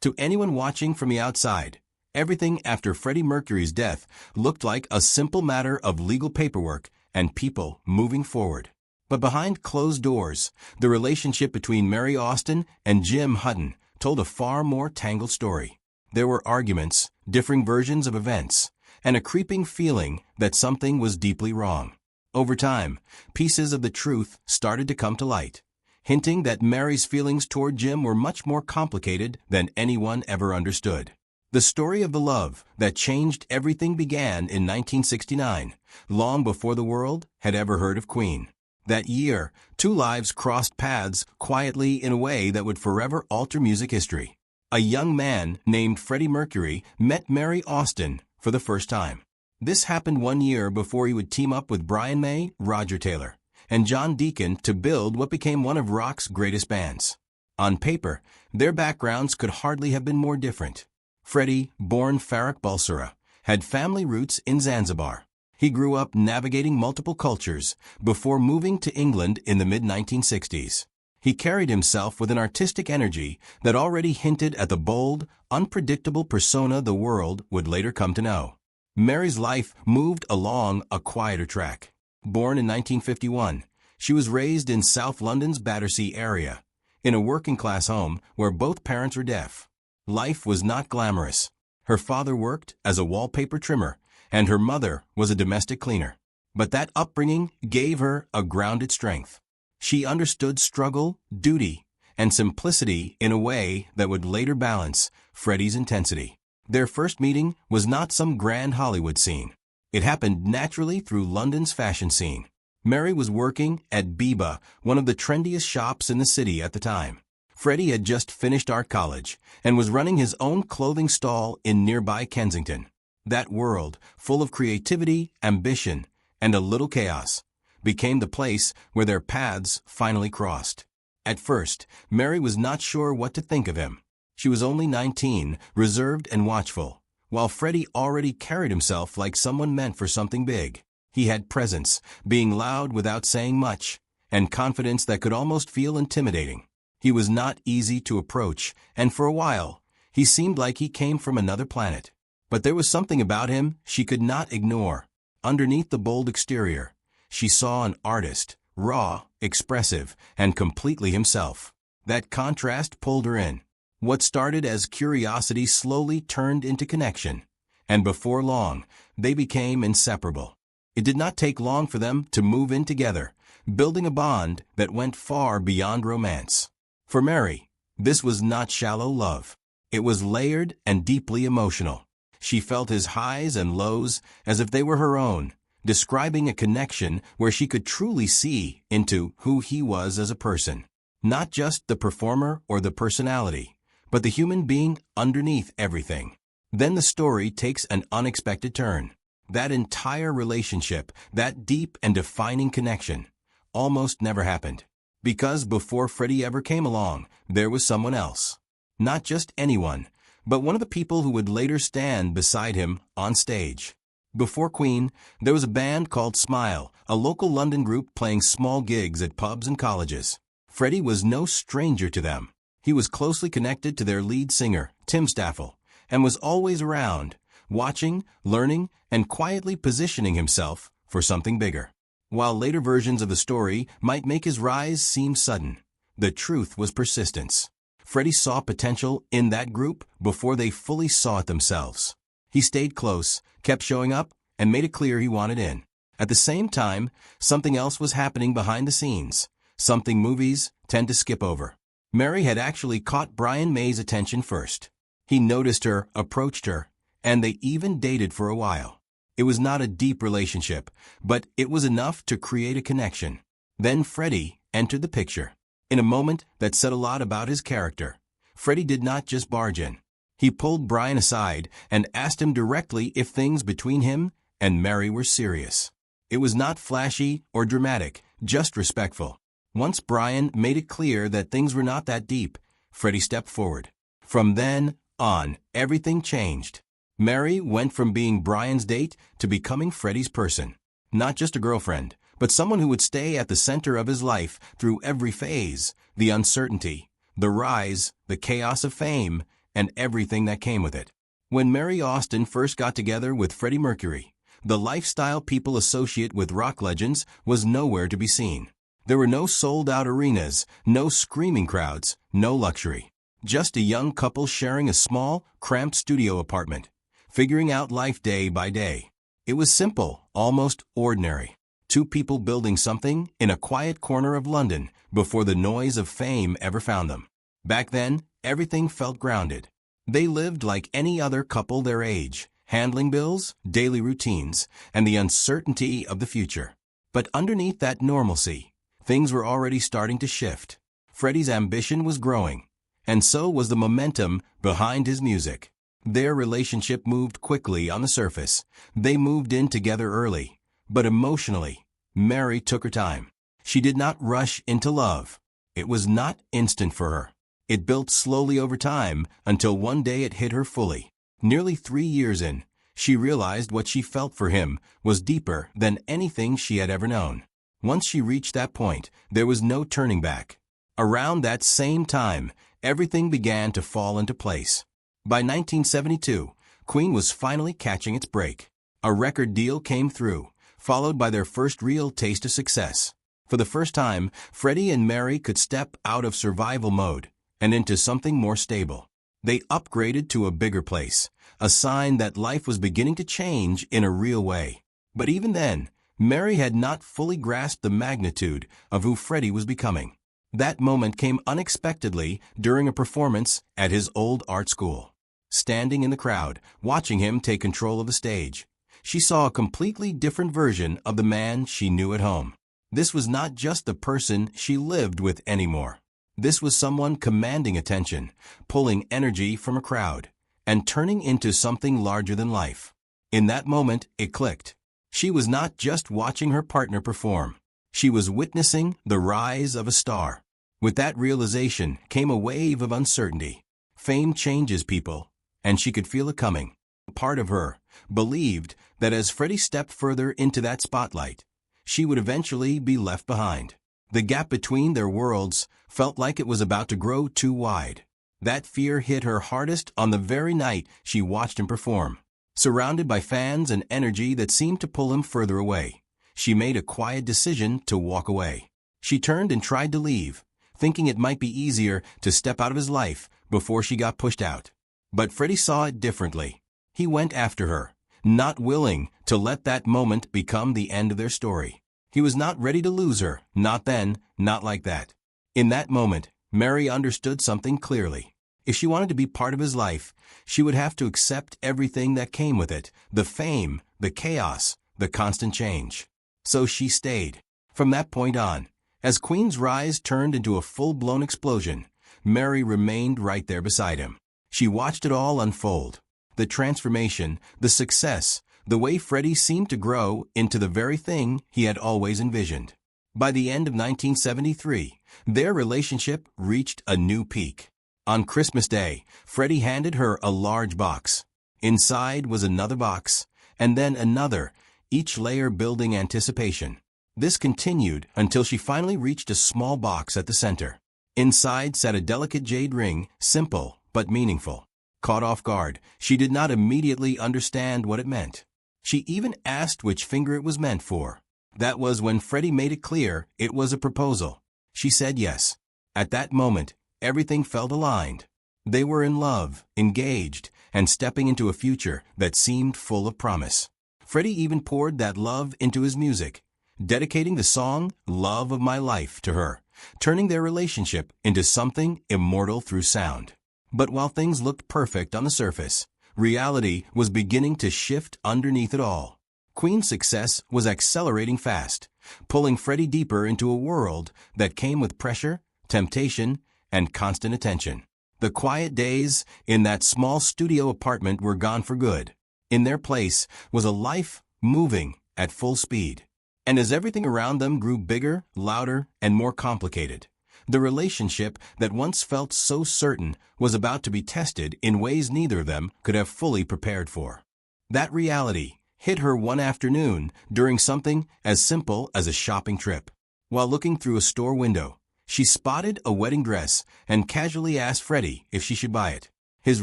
To anyone watching from the outside, everything after Freddie Mercury's death looked like a simple matter of legal paperwork and people moving forward. But behind closed doors, the relationship between Mary Austin and Jim Hutton told a far more tangled story. There were arguments, differing versions of events, and a creeping feeling that something was deeply wrong. Over time, pieces of the truth started to come to light, hinting that Mary's feelings toward Jim were much more complicated than anyone ever understood. The story of the love that changed everything began in 1969, long before the world had ever heard of Queen. That year, two lives crossed paths quietly in a way that would forever alter music history. A young man named Freddie Mercury met Mary Austin for the first time. This happened 1 year before he would team up with Brian May, Roger Taylor, and John Deacon to build what became one of rock's greatest bands. On paper, their backgrounds could hardly have been more different. Freddie, born Farrokh Bulsara, had family roots in Zanzibar. He grew up navigating multiple cultures before moving to England in the mid-1960s. He carried himself with an artistic energy that already hinted at the bold, unpredictable persona the world would later come to know. Mary's life moved along a quieter track. Born in 1951, she was raised in South London's Battersea area, in a working-class home where both parents were deaf. Life was not glamorous. Her father worked as a wallpaper trimmer, and her mother was a domestic cleaner. But that upbringing gave her a grounded strength. She understood struggle, duty, and simplicity in a way that would later balance Freddie's intensity. Their first meeting was not some grand Hollywood scene. It happened naturally through London's fashion scene. Mary was working at Biba, one of the trendiest shops in the city at the time. Freddie had just finished art college and was running his own clothing stall in nearby Kensington. That world, full of creativity, ambition, and a little chaos, became the place where their paths finally crossed. At first, Mary was not sure what to think of him. She was only 19, reserved and watchful, while Freddie already carried himself like someone meant for something big. He had presence, being loud without saying much, and confidence that could almost feel intimidating. He was not easy to approach, and for a while, he seemed like he came from another planet. But there was something about him she could not ignore. Underneath the bold exterior, she saw an artist, raw, expressive, and completely himself. That contrast pulled her in. What started as curiosity slowly turned into connection, and before long, they became inseparable. It did not take long for them to move in together, building a bond that went far beyond romance. For Mary, this was not shallow love. It was layered and deeply emotional. She felt his highs and lows as if they were her own, describing a connection where she could truly see into who he was as a person. Not just the performer or the personality, but the human being underneath everything. Then the story takes an unexpected turn. That entire relationship, that deep and defining connection, almost never happened. Because before Freddie ever came along, there was someone else. Not just anyone, but one of the people who would later stand beside him on stage. Before Queen, there was a band called Smile, a local London group playing small gigs at pubs and colleges. Freddie was no stranger to them. He was closely connected to their lead singer, Tim Staffel, and was always around, watching, learning, and quietly positioning himself for something bigger. While later versions of the story might make his rise seem sudden, the truth was persistence. Freddie saw potential in that group before they fully saw it themselves. He stayed close, kept showing up, and made it clear he wanted in. At the same time, something else was happening behind the scenes, something movies tend to skip over. Mary had actually caught Brian May's attention first. He noticed her, approached her, and they even dated for a while. It was not a deep relationship, but it was enough to create a connection. Then Freddie entered the picture. In a moment that said a lot about his character, Freddie did not just barge in. He pulled Brian aside and asked him directly if things between him and Mary were serious. It was not flashy or dramatic, just respectful. Once Brian made it clear that things were not that deep, Freddie stepped forward. From then on, everything changed. Mary went from being Brian's date to becoming Freddie's person. Not just a girlfriend, but someone who would stay at the center of his life through every phase, the uncertainty, the rise, the chaos of fame, and everything that came with it. When Mary Austin first got together with Freddie Mercury, the lifestyle people associate with rock legends was nowhere to be seen. There were no sold-out arenas, no screaming crowds, no luxury. Just a young couple sharing a small, cramped studio apartment, figuring out life day by day. It was simple, almost ordinary. Two people building something in a quiet corner of London before the noise of fame ever found them. Back then, everything felt grounded. They lived like any other couple their age, handling bills, daily routines, and the uncertainty of the future. But underneath that normalcy, things were already starting to shift. Freddie's ambition was growing, and so was the momentum behind his music. Their relationship moved quickly on the surface. They moved in together early, but emotionally, Mary took her time. She did not rush into love. It was not instant for her. It built slowly over time until one day it hit her fully. Nearly 3 years in, she realized what she felt for him was deeper than anything she had ever known. Once she reached that point, there was no turning back. Around that same time, everything began to fall into place. By 1972, Queen was finally catching its break. A record deal came through, followed by their first real taste of success. For the first time, Freddie and Mary could step out of survival mode and into something more stable. They upgraded to a bigger place, a sign that life was beginning to change in a real way. But even then, Mary had not fully grasped the magnitude of who Freddie was becoming. That moment came unexpectedly during a performance at his old art school. Standing in the crowd, watching him take control of the stage, she saw a completely different version of the man she knew at home. This was not just the person she lived with anymore. This was someone commanding attention, pulling energy from a crowd, and turning into something larger than life. In that moment, it clicked. She was not just watching her partner perform. She was witnessing the rise of a star. With that realization came a wave of uncertainty. Fame changes people, and she could feel it coming. Part of her believed that as Freddie stepped further into that spotlight, she would eventually be left behind. The gap between their worlds felt like it was about to grow too wide. That fear hit her hardest on the very night she watched him perform. Surrounded by fans and energy that seemed to pull him further away, she made a quiet decision to walk away. She turned and tried to leave, thinking it might be easier to step out of his life before she got pushed out. But Freddie saw it differently. He went after her, not willing to let that moment become the end of their story. He was not ready to lose her, not then, not like that. In that moment, Mary understood something clearly. If she wanted to be part of his life, she would have to accept everything that came with it, the fame, the chaos, the constant change. So she stayed. From that point on, as Queen's rise turned into a full-blown explosion, Mary remained right there beside him. She watched it all unfold. The transformation, the success, the way Freddie seemed to grow into the very thing he had always envisioned. By the end of 1973, their relationship reached a new peak. On Christmas Day, Freddie handed her a large box. Inside was another box, and then another, each layer building anticipation. This continued until she finally reached a small box at the center. Inside sat a delicate jade ring, simple but meaningful. Caught off guard, she did not immediately understand what it meant. She even asked which finger it was meant for. That was when Freddie made it clear it was a proposal. She said yes. At that moment, everything felt aligned. They were in love, engaged, and stepping into a future that seemed full of promise. Freddie even poured that love into his music, dedicating the song "Love of My Life" to her, turning their relationship into something immortal through sound. But while things looked perfect on the surface, reality was beginning to shift underneath it all. Queen's success was accelerating fast, pulling Freddie deeper into a world that came with pressure, temptation, and constant attention. The quiet days in that small studio apartment were gone for good. In their place was a life moving at full speed. And as everything around them grew bigger, louder, and more complicated, the relationship that once felt so certain was about to be tested in ways neither of them could have fully prepared for. That reality hit her one afternoon during something as simple as a shopping trip. While looking through a store window, she spotted a wedding dress and casually asked Freddie if she should buy it. His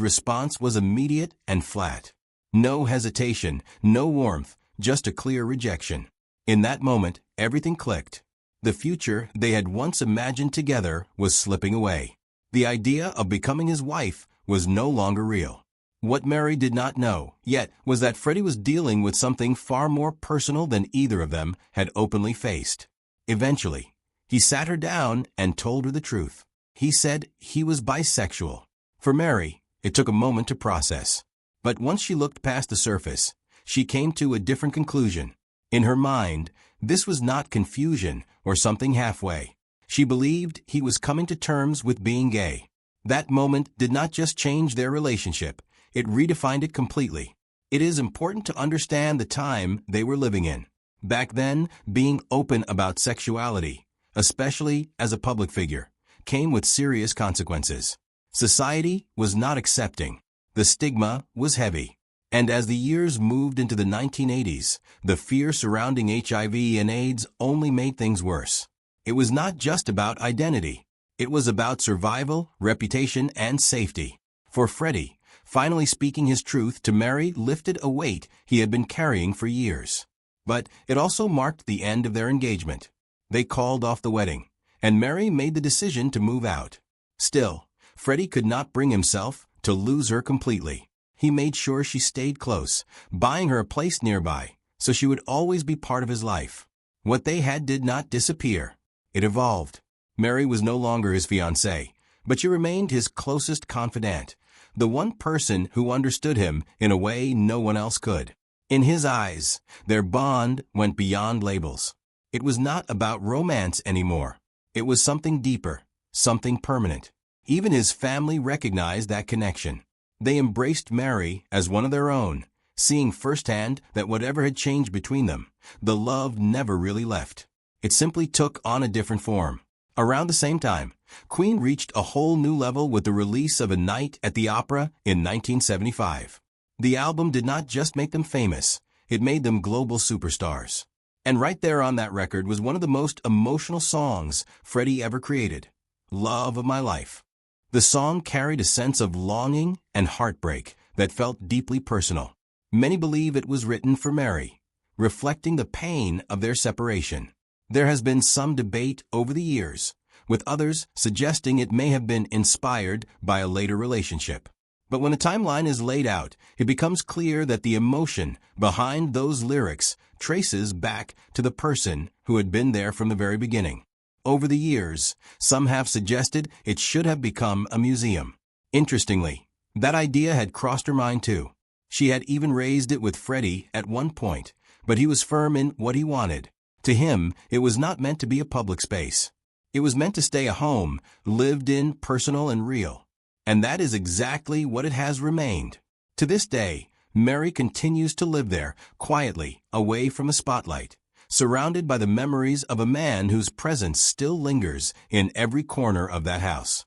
response was immediate and flat. No hesitation, no warmth, just a clear rejection. In that moment, everything clicked. The future they had once imagined together was slipping away. The idea of becoming his wife was no longer real. What Mary did not know, yet, was that Freddie was dealing with something far more personal than either of them had openly faced. Eventually, he sat her down and told her the truth. He said he was bisexual. For Mary, it took a moment to process. But once she looked past the surface, she came to a different conclusion. In her mind, this was not confusion or something halfway. She believed he was coming to terms with being gay. That moment did not just change their relationship, it redefined it completely. It is important to understand the time they were living in. Back then, being open about sexuality, especially as a public figure, came with serious consequences. Society was not accepting. The stigma was heavy. And as the years moved into the 1980s, the fear surrounding HIV and AIDS only made things worse. It was not just about identity. It was about survival, reputation, and safety. For Freddie, finally speaking his truth to Mary lifted a weight he had been carrying for years. But it also marked the end of their engagement. They called off the wedding, and Mary made the decision to move out. Still, Freddie could not bring himself to lose her completely. He made sure she stayed close, buying her a place nearby, so she would always be part of his life. What they had did not disappear. It evolved. Mary was no longer his fiancée, but she remained his closest confidant, the one person who understood him in a way no one else could. In his eyes, their bond went beyond labels. It was not about romance anymore. It was something deeper, something permanent. Even his family recognized that connection. They embraced Mary as one of their own, seeing firsthand that whatever had changed between them, the love never really left. It simply took on a different form. Around the same time, Queen reached a whole new level with the release of A Night at the Opera in 1975. The album did not just make them famous, it made them global superstars. And right there on that record was one of the most emotional songs Freddie ever created, Love of My Life. The song carried a sense of longing and heartbreak that felt deeply personal. Many believe it was written for Mary, reflecting the pain of their separation. There has been some debate over the years, with others suggesting it may have been inspired by a later relationship. But when a timeline is laid out, it becomes clear that the emotion behind those lyrics traces back to the person who had been there from the very beginning. Over the years, some have suggested it should have become a museum. Interestingly, that idea had crossed her mind too. She had even raised it with Freddie at one point, but he was firm in what he wanted. To him, it was not meant to be a public space. It was meant to stay a home, lived in, personal and real. And that is exactly what it has remained. To this day, Mary continues to live there, quietly, away from the spotlight, surrounded by the memories of a man whose presence still lingers in every corner of that house.